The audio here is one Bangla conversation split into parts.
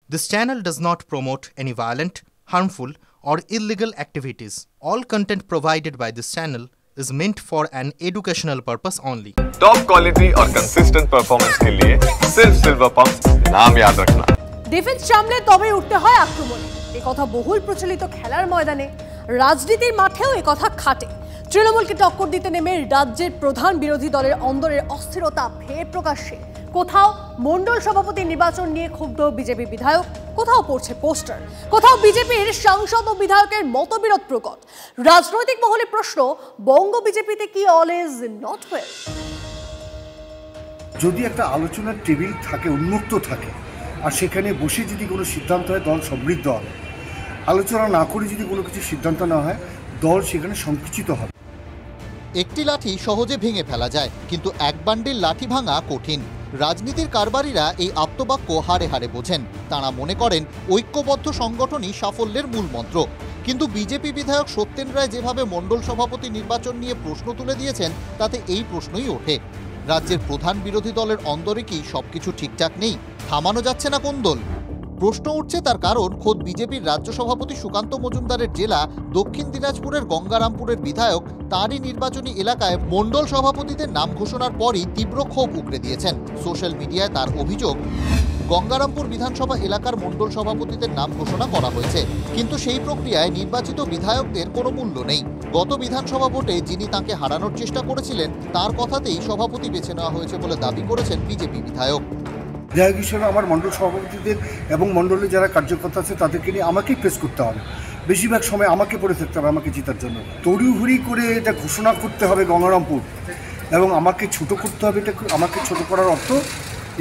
This channel does not promote any violent, harmful, or illegal activities. All content provided by this channel is meant for an educational purpose only. Top quality और कंसिस्टेंट परफॉर्मेंस के लिए सिर्फ सिल्वर पंप नाम याद रखना। ডিফেন্স সামলে তবে উঠতে হয় আক্রমণে। এই কথা বহুল প্রচলিত খেলার ময়দানে, রাজনীতির মাঠেও এই কথা খাটে। তৃণমূলকে টক্কর দিতে নেমে রাজ্যের প্রধান বিরোধী দলের অন্দরের অস্থিরতা ফের প্রকাশ্যে। কোথাও মণ্ডল সভাপতি নির্বাচন নিয়ে ক্ষুব্ধ বিজেপি বিধায়ক, কোথাও পড়ছে পোস্টার, কোথাও বিজেপির সাংসদ ও বিধায়কের মতবিরোধ প্রকট। রাজনৈতিক মহলে প্রশ্ন, বঙ্গ বিজেপিতে কি অল ইজ নট ওয়েল? যদি একটা আলোচনার টেবিল থাকে, উন্মুক্ত থাকে, আর সেখানে বসে যদি কোনো সিদ্ধান্ত হয়, দল সমৃদ্ধ হবে। আলোচনা না করে যদি কোনো কিছু সিদ্ধান্ত না হয়, দল সেখানে সংকুচিত হবে। একটি লাঠি সহজে ভেঙে ফেলা যায়, কিন্তু এক বান্ডিল লাঠি ভাঙা কঠিন। রাজনীতির কারবারিরা এই আপ্তবাক্য হাড়ে হাড়ে বোঝেন। তাঁরা মনে করেন ঐক্যবদ্ধ সংগঠনই সাফল্যের মূল মন্ত্র। কিন্তু বিজেপি বিধায়ক সত্যেন রায় যেভাবে মণ্ডল সভাপতি নির্বাচন নিয়ে প্রশ্ন তুলে দিয়েছেন, তাতে এই প্রশ্নই ওঠে, রাজ্যের প্রধান বিরোধী দলের অন্দরে কি সবকিছু ঠিকঠাক নেই? থামানো যাচ্ছে না কোন দল? প্রশ্ন উঠছে তার কারণ খোদ বিজেপির রাজ্য সভাপতি সুকান্ত মজুমদারের জেলা দক্ষিণ দিনাজপুরের গঙ্গারামপুরের বিধায়ক তাঁরই নির্বাচনী এলাকায় মণ্ডল সভাপতিদের নাম ঘোষণার পরই তীব্র ক্ষোভ উগরে দিয়েছেন। সোশ্যাল মিডিয়ায় তার অভিযোগ, গঙ্গারামপুর বিধানসভা এলাকার মণ্ডল সভাপতিদের নাম ঘোষণা করা হয়েছে, কিন্তু সেই প্রক্রিয়ায় নির্বাচিত বিধায়কদের কোনো মূল্য নেই। গত বিধানসভা ভোটে যিনি তাঁকে হারানোর চেষ্টা করেছিলেন, তার কথাতেই সভাপতি বেছে নেওয়া হয়েছে বলে দাবি করেছেন বিজেপি বিধায়ক। বিধায়ক হিসেবে আমার মণ্ডল সভাপতিদের এবং মণ্ডলে যারা কার্যকর্তা আছে তাদেরকে নিয়ে আমাকেই ফেস করতে হবে। বেশিরভাগ সময় আমাকে পড়ে থাকতে হবে আমাকে জেতার জন্য। তড়িঘড়ি করে এটা ঘোষণা করতে হবে গঙ্গারামপুর, এবং আমাকে ছোট করতে হবে। এটা আমাকে ছোট করার অর্থ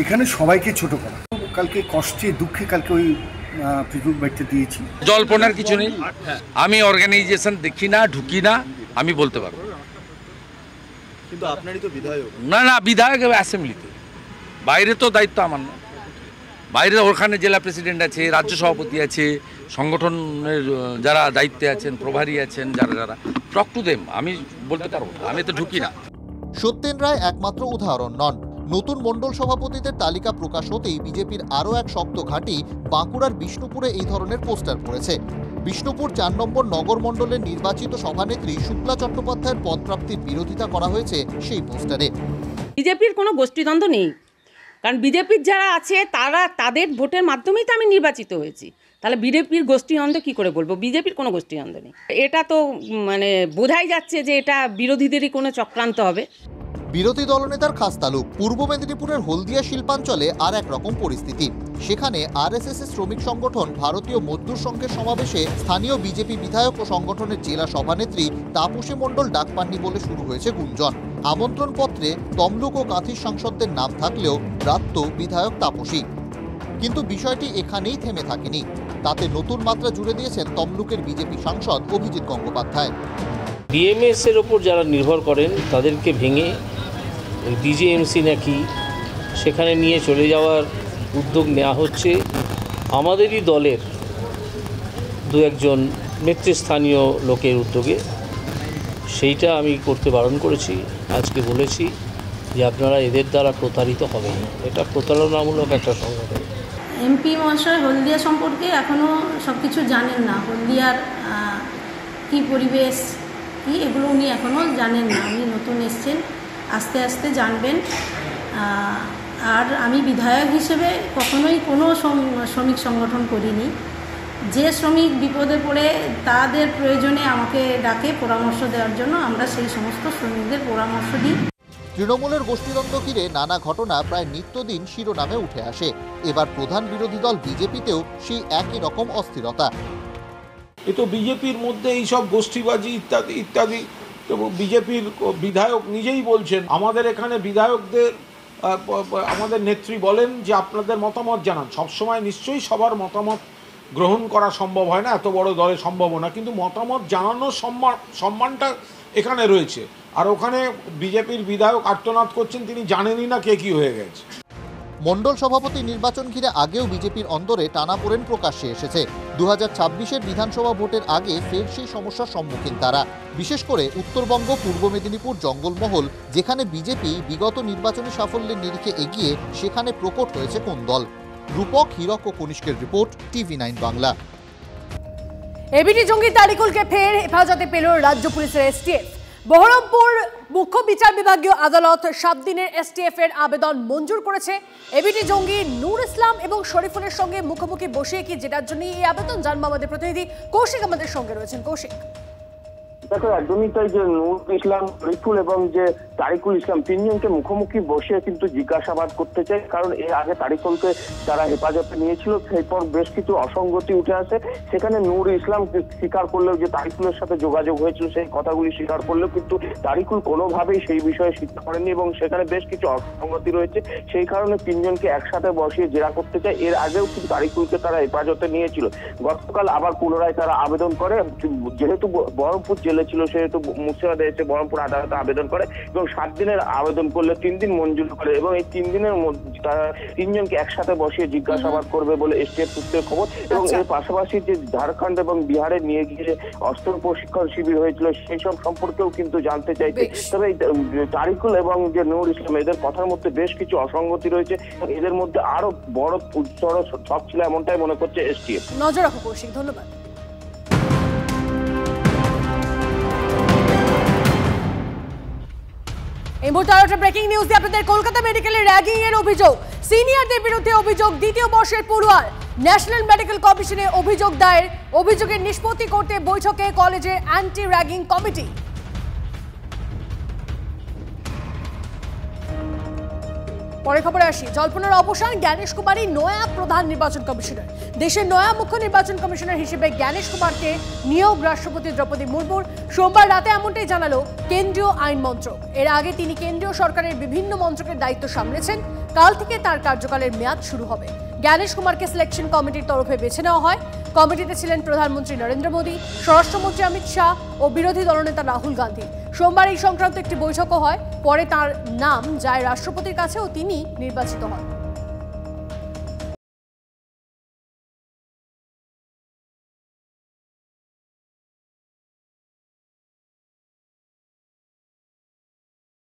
এখানে সবাইকে ছোট করা। কালকে কষ্টে দুঃখে কালকে ওই ফেসবুক বাইটটা দিয়েছি। জল্পনার কিছু নেই, আমি অর্গানাইজেশন দেখি না, ঢুকি না, আমি বলতে পারবো। কিন্তু আপনারই তো বিধায়ক। না, বিধায়ক অ্যাসেম্বলিতে, বাইরে তো দায়িত্ব আমার না। বাইরে ওখানে জেলা প্রেসিডেন্ট আছে, রাজ্য সভাপতি আছে, সংগঠনের যারা দায়িত্বে আছেন, প্রভারী আছেন, যারা টক টু দেম, আমি বলতে পারবো না, আমি তো ঢুকি না। সত্যেন রায় একমাত্র উদাহরণ নন। নতুন মণ্ডল সভাপতিদের তালিকা প্রকাশ হতেই বিজেপির আরও এক শক্ত ঘাঁটি বাঁকুড়ার বিষ্ণুপুরে এই ধরনের পোস্টার পড়েছে। বিষ্ণুপুর ৪ নম্বর নগর মণ্ডলের নির্বাচিত সভানেত্রী শুক্লা চট্টোপাধ্যায়ের পদপ্রাপ্তির বিরোধিতা করা হয়েছে সেই পোস্টারে। বিজেপির কোনো গোষ্ঠীদ্বন্দ্ব নেই, কারণ বিজেপির যারা আছে তাদের ভোটের মাধ্যমেই তো আমি নির্বাচিত হয়েছি। তাহলে বিজেপির গোষ্ঠীদ্বন্দ্ব কী করে বলবো? বিজেপির কোনো গোষ্ঠীদ্বন্দ্ব নেই। এটা তো মানে বোঝাই যাচ্ছে যে এটা বিরোধীদেরই কোনো চক্রান্ত হবে। বিরোধী দলনেতার খাস তালুক পূর্ব মেদিনীপুরের হলদিয়া শিল্পাঞ্চলে আর এক রকম পরিস্থিতি। সেখানে আরএসএস এর শ্রমিক সংগঠন ভারতীয় মজদুর সংঘের সমাবেশে স্থানীয় বিজেপি বিধায়ক ও সংগঠনের জেলা সভানেত্রী তাপসী মণ্ডল ডাক পাননি বলে শুরু হয়েছে গুঞ্জন। আমন্ত্রণপত্রে তমলুক ও কাঁথির সাংসদদের নাম থাকলেও ব্রাত্য বিধায়ক তাপসী। কিন্তু বিষয়টি এখানেই থেমে থাকেনি, তাতে নতুন মাত্রা জুড়ে দিয়েছেন তমলুকের বিজেপি সাংসদ অভিজিৎ গঙ্গোপাধ্যায়। ডিএমএস এর ওপর যারা নির্ভর করেন তাদেরকে ভেঙে ডিজিএমসি নাকি সেখানে নিয়ে চলে যাওয়ার উদ্যোগ নেওয়া হচ্ছে। আমাদেরই দলের দু একজন নেতৃস্থানীয় লোকের উদ্যোগে, সেইটা আমি করতে বারণ করেছি। আজকে বলেছি যে আপনারা এদের দ্বারা প্রতারিত হবেন, এটা প্রতারণামূলক একটা সংগঠন। এমপি মহাশয় হলদিয়া সম্পর্কে এখনও সব কিছু জানেন না। হলদিয়ার কী পরিবেশ কি এগুলো উনি এখনও জানেন না। উনি নতুন এসছেন, আস্তে আস্তে জানবেন। আর আমি বিধায়ক হিসেবে কখনোই কোনো শ্রমিক সংগঠন করিনি। যে শ্রমিক বিপদে পড়ে তাদের প্রয়োজনে আমাকে ডাকে পরামর্শ দেওয়ার জন্য, আমরা সেই সমস্ত শ্রমিকদের পরামর্শ দিই। তৃণমূলের গোষ্ঠীদ্বন্দ্ব ঘিরে নানা ঘটনা প্রায় নিত্যদিন শিরোনামে উঠে আসে। এবার প্রধান বিরোধী দল বিজেপিতেও সেই একই রকম অস্থিরতা। এ তো বিজেপির মধ্যে এইসব গোষ্ঠীবাজি ইত্যাদি ইত্যাদি। এবং বিজেপির বিধায়ক নিজেই বলছেন, আমাদের এখানে বিধায়কদের আমাদের নেত্রী বলেন যে আপনাদের মতামত জানান। সবসময় নিশ্চয়ই সবার মতামত গ্রহণ করা সম্ভব হয় না, এত বড় দলে সম্ভব না, কিন্তু মতামত জানানোর সম্মানটা এখানে রয়েছে। আর ওখানে বিজেপির বিধায়ক আর্তনাদ করছেন, তিনি জানেনই না কে কী হয়ে গেছে। মণ্ডল সভাপতি নির্বাচন ঘিরে আগেও বিজেপির অন্দরে টানাপোড়েন প্রকাশ্যে এসেছে। 2026-এর বিধানসভা ভোটের আগে ফের সেই সমস্যার সম্মুখীন তারা। বিশেষ করে উত্তরবঙ্গ, পূর্ব মেদিনীপুর, জঙ্গলমহল, যেখানে বিজেপি বিগত নির্বাচনী সাফল্যের নিরিখে এগিয়ে, সেখানে প্রকট হয়েছে কোন দল। রূপক, হীরক ও কনিষ্কের রিপোর্ট, TV9 বাংলা। এবিটি জঙ্গি তারিকুলকে ফের হেফাজতে পেল রাজ্য পুলিশের এসটিএফ। বহরমপুর মুখ্য বিচার বিভাগীয় আদালত 7 দিনের এসটিএফ এর আবেদন মঞ্জুর করেছে। এবিটি জঙ্গি নূর ইসলাম এবং শরীফুলের সঙ্গে মুখোমুখি বসিয়ে কি যেটার জন্য এই আবেদন, জানবো আমাদের প্রতিনিধি কৌশিক আমাদের সঙ্গে রয়েছেন। কৌশিক, দেখো একদমই তাই যে নূর ইসলাম, শরীফুল এবং যে তারিকুল ইসলাম তিনজনকে মুখোমুখি বসে কিন্তু জিজ্ঞাসাবাদ করতে চায়। কারণ এর আগে তারিকুলকে তারা হেফাজতে নিয়েছিল, এরপর বেশ কিছু অসঙ্গতি উঠে আসে। সেখানে নূর ইসলাম স্বীকার করলেও যে তারিকুলের সাথে যোগাযোগ হয়েছিল সেই কথাগুলি স্বীকার করলেও কিন্তু তারিকুল কোনোভাবেই সেই বিষয়ে স্বীকার করেনি এবং সেখানে বেশ কিছু অসঙ্গতি রয়েছে। সেই কারণে তিনজনকে একসাথে বসিয়ে জেরা করতে চায়। এর আগেও কিন্তু তারিকুলকে তারা হেফাজতে নিয়েছিল। গতকাল আবার পুনরায় তারা আবেদন করে, যেহেতু বহরমপুর জেলে ছিল সেহেতু মুর্শিদাবাদে এসে বহরমপুর আদালতে আবেদন করে এবং 7 দিনের আবেদন করলে 3 দিন মঞ্জুর করে এবং এই 3 দিনের মধ্যে তারা তিনজনকে একসাথে বসিয়ে জিজ্ঞাসাবাদ করবে বলে এসটিএফ সূত্রের খবর। এবং এর পাশাপাশি যে ঝাড়খণ্ড এবং বিহারে নিয়ে গিয়ে অস্ত্র প্রশিক্ষণ শিবির হয়েছিল সেই সব সম্পর্কেও কিন্তু জানতে চাইছে। তবে তারিকুল এবং যে নূর ইসলাম এদের কথার মধ্যে বেশ কিছু অসঙ্গতি রয়েছে, এদের মধ্যে আরো বড় ছক ছিল এমনটাই মনে করছে এসটিএফ। নজর রাখো কৌশিক, ধন্যবাদ। এই মুহূর্তে আরো একটা ব্রেকিং নিউজ দিয়ে আপনাদের। কলকাতা মেডিকেলের র্যাগিং এর অভিযোগ, সিনিয়রদের বিরুদ্ধে অভিযোগ, দ্বিতীয় বর্ষের পড়ুয়ার। ন্যাশনাল মেডিকেল কমিশনে অভিযোগ দায়ের। অভিযোগের নিষ্পত্তি করতে বৈঠকে কলেজের অ্যান্টি র্যাগিং কমিটি। পরে খবরে আসি। জল্পনার অবসান, জ্ঞানেশ কুমারী নয়া প্রধান নির্বাচন কমিশনার। দেশের নয়া মুখ্য নির্বাচন কমিশনার হিসেবে জ্ঞানেশ কুমারকে নিয়োগ রাষ্ট্রপতি দ্রৌপদী মুর্মুর। সোমবার রাতে এমনটাই জানালো কেন্দ্রীয় আইন মন্ত্রক। এর আগে তিনি কেন্দ্রীয় সরকারের বিভিন্ন মন্ত্রকের দায়িত্ব সামলেছেন। কাল থেকে তার কার্যকালের মেয়াদ শুরু হবে। জ্ঞানেশ কুমারকে সিলেকশন কমিটির তরফে বেছে নেওয়া হয়। কমিটিতে ছিলেন প্রধানমন্ত্রী নরেন্দ্র মোদী, স্বরাষ্ট্রমন্ত্রী অমিত শাহ ও বিরোধী দলনেতা রাহুল গান্ধী। সোমবার এই সংক্রান্ত একটি বৈঠকও হয়। পরে তার নাম যায় রাষ্ট্রপতির কাছে ও তিনি নির্বাচিত হন।